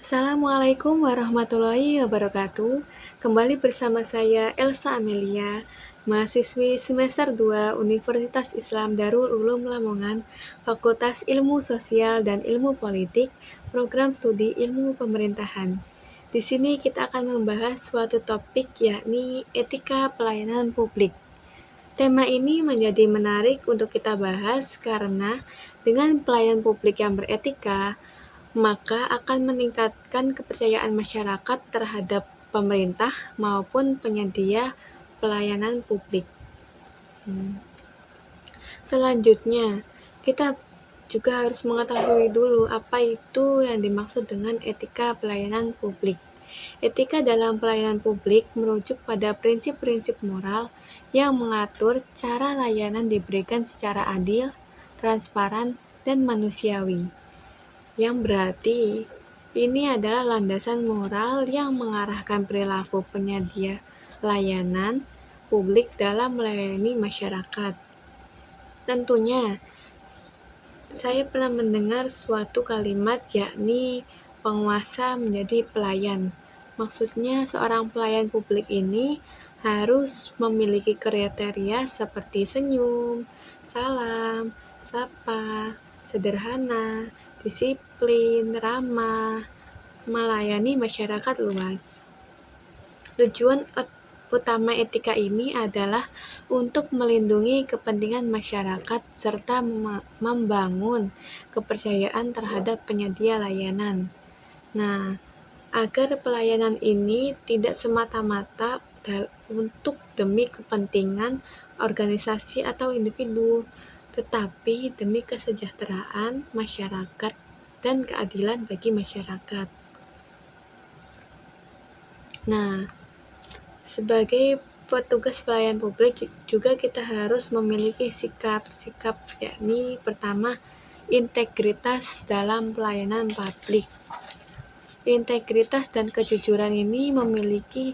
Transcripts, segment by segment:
Assalamualaikum warahmatullahi wabarakatuh. Kembali bersama saya Elsa Amelia, mahasiswi semester 2 Universitas Islam Darul Ulum Lamongan, Fakultas Ilmu Sosial dan Ilmu Politik, Program Studi Ilmu Pemerintahan. Di sini kita akan membahas suatu topik yakni etika pelayanan publik. Tema ini menjadi menarik untuk kita bahas karena dengan pelayanan publik yang beretika, maka akan meningkatkan kepercayaan masyarakat terhadap pemerintah maupun penyedia pelayanan publik. Selanjutnya, kita juga harus mengetahui dulu apa itu yang dimaksud dengan etika pelayanan publik. Etika dalam pelayanan publik merujuk pada prinsip-prinsip moral yang mengatur cara layanan diberikan secara adil, transparan, dan manusiawi. Yang berarti ini adalah landasan moral yang mengarahkan perilaku penyedia layanan publik dalam melayani masyarakat. Tentunya, saya pernah mendengar suatu kalimat yakni penguasa menjadi pelayan. Maksudnya seorang pelayan publik ini harus memiliki kriteria seperti senyum, salam, sapa, sederhana, disiplin, ramah, melayani masyarakat luas. Tujuan utama etika ini adalah untuk melindungi kepentingan masyarakat serta membangun kepercayaan terhadap penyedia layanan. Nah, agar pelayanan ini tidak semata-mata untuk demi kepentingan organisasi atau individu, tetapi demi kesejahteraan masyarakat dan keadilan bagi masyarakat. Nah, sebagai petugas pelayanan publik juga kita harus memiliki sikap-sikap, yakni pertama, integritas dalam pelayanan publik. Integritas dan kejujuran ini memiliki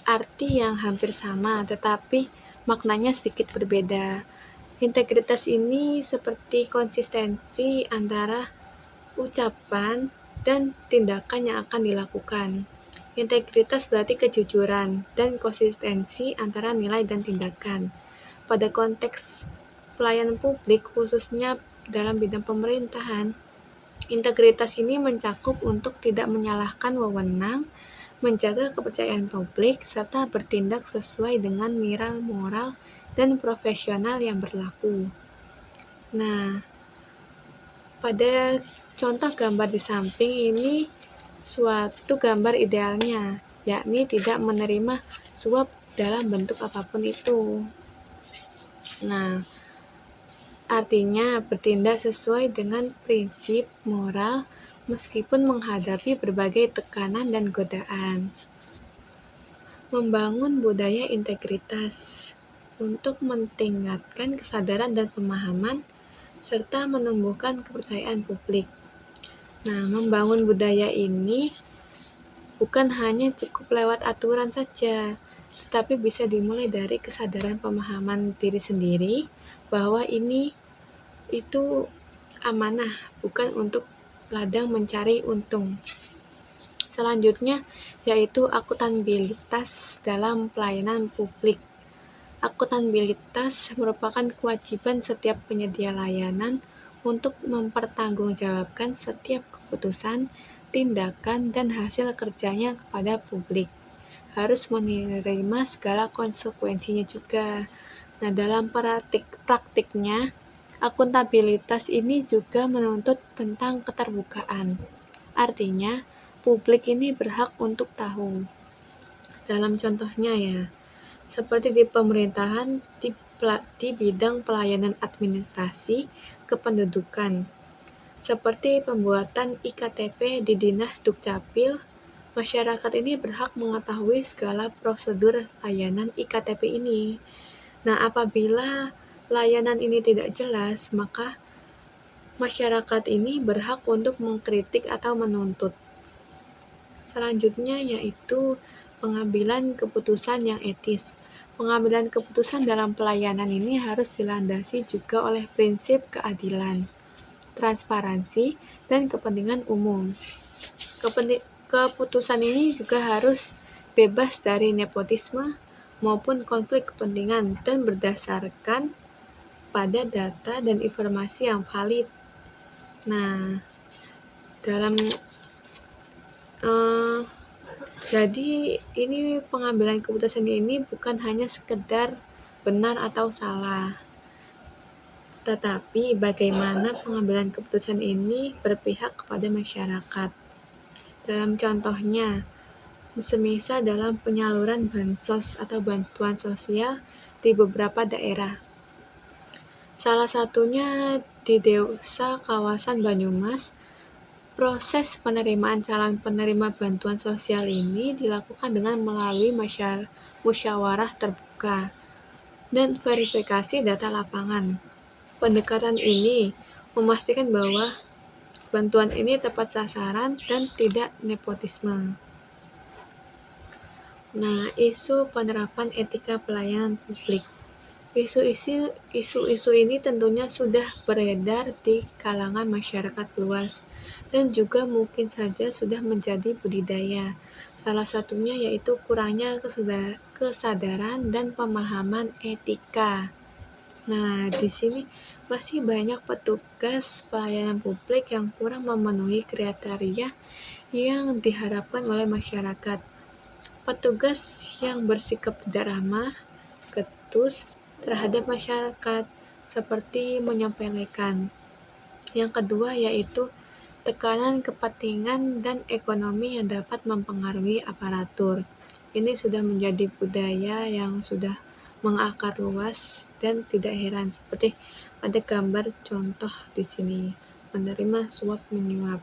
arti yang hampir sama, tetapi maknanya sedikit berbeda. Integritas ini seperti konsistensi antara ucapan dan tindakan yang akan dilakukan. Integritas berarti kejujuran dan konsistensi antara nilai dan tindakan. Pada konteks pelayanan publik, khususnya dalam bidang pemerintahan, integritas ini mencakup untuk tidak menyalahkan wewenang, menjaga kepercayaan publik, serta bertindak sesuai dengan nilai moral dan profesional yang berlaku. Nah, pada contoh gambar di samping ini suatu gambar idealnya, yakni tidak menerima suap dalam bentuk apapun itu. Nah, artinya bertindak sesuai dengan prinsip moral meskipun menghadapi berbagai tekanan dan godaan. Membangun budaya integritas untuk meningkatkan kesadaran dan pemahaman serta menumbuhkan kepercayaan publik. Nah, membangun budaya ini bukan hanya cukup lewat aturan saja, tetapi bisa dimulai dari kesadaran pemahaman diri sendiri bahwa ini itu amanah, bukan untuk ladang mencari untung. Selanjutnya yaitu akuntabilitas dalam pelayanan publik. Akuntabilitas merupakan kewajiban setiap penyedia layanan untuk mempertanggungjawabkan setiap keputusan, tindakan, dan hasil kerjanya kepada publik. Harus menerima segala konsekuensinya juga. Nah, dalam praktiknya, akuntabilitas ini juga menuntut tentang keterbukaan. Artinya, publik ini berhak untuk tahu. Dalam contohnya ya, seperti di pemerintahan, di bidang pelayanan administrasi kependudukan, seperti pembuatan IKTP di Dinas Dukcapil, masyarakat ini berhak mengetahui segala prosedur layanan IKTP ini. Nah, apabila layanan ini tidak jelas, maka masyarakat ini berhak untuk mengkritik atau menuntut. Selanjutnya yaitu pengambilan keputusan yang etis. Pengambilan keputusan dalam pelayanan ini harus dilandasi juga oleh prinsip keadilan, transparansi, dan kepentingan umum. Keputusan ini juga harus bebas dari nepotisme maupun konflik kepentingan dan berdasarkan pada data dan informasi yang valid. Nah, dalam jadi ini pengambilan keputusan ini bukan hanya sekedar benar atau salah, tetapi bagaimana pengambilan keputusan ini berpihak kepada masyarakat. Dalam contohnya, semisal dalam penyaluran bansos atau bantuan sosial di beberapa daerah. Salah satunya di desa kawasan Banyumas, proses penerimaan calon penerima bantuan sosial ini dilakukan dengan melalui musyawarah terbuka dan verifikasi data lapangan. Pendekatan ini memastikan bahwa bantuan ini tepat sasaran dan tidak nepotisme. Nah, isu penerapan etika pelayanan publik. Isu-isu ini tentunya sudah beredar di kalangan masyarakat luas dan juga mungkin saja sudah menjadi budidaya. Salah satunya yaitu kurangnya kesadaran dan pemahaman etika. Nah, di sini masih banyak petugas pelayanan publik yang kurang memenuhi kriteria yang diharapkan oleh masyarakat. Petugas yang bersikap tidak ramah, ketus terhadap masyarakat, seperti menyepelekan. Yang kedua yaitu tekanan kepentingan dan ekonomi yang dapat mempengaruhi aparatur. Ini sudah menjadi budaya yang sudah mengakar luas dan tidak heran seperti pada gambar contoh di sini, menerima suap menyuap.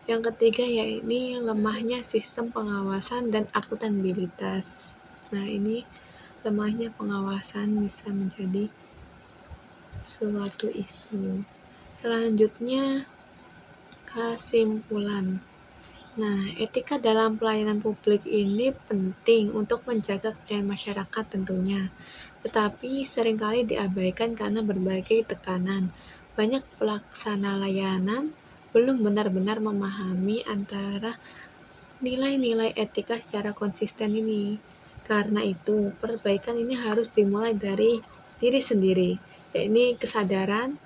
Yang ketiga yaitu lemahnya sistem pengawasan dan akuntabilitas. Nah, ini lemahnya pengawasan bisa menjadi suatu isu. Selanjutnya, kesimpulan. Nah, etika dalam pelayanan publik ini penting untuk menjaga kepercayaan masyarakat tentunya, tetapi seringkali diabaikan karena berbagai tekanan. Banyak pelaksana layanan belum benar-benar memahami antara nilai-nilai etika secara konsisten ini. Karena itu, perbaikan ini harus dimulai dari diri sendiri, yaitu kesadaran,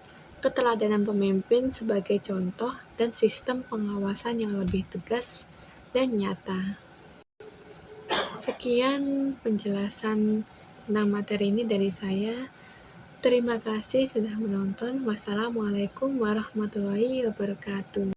keteladanan pemimpin sebagai contoh, dan sistem pengawasan yang lebih tegas dan nyata. Sekian penjelasan tentang materi ini dari saya. Terima kasih sudah menonton. Wassalamualaikum warahmatullahi wabarakatuh.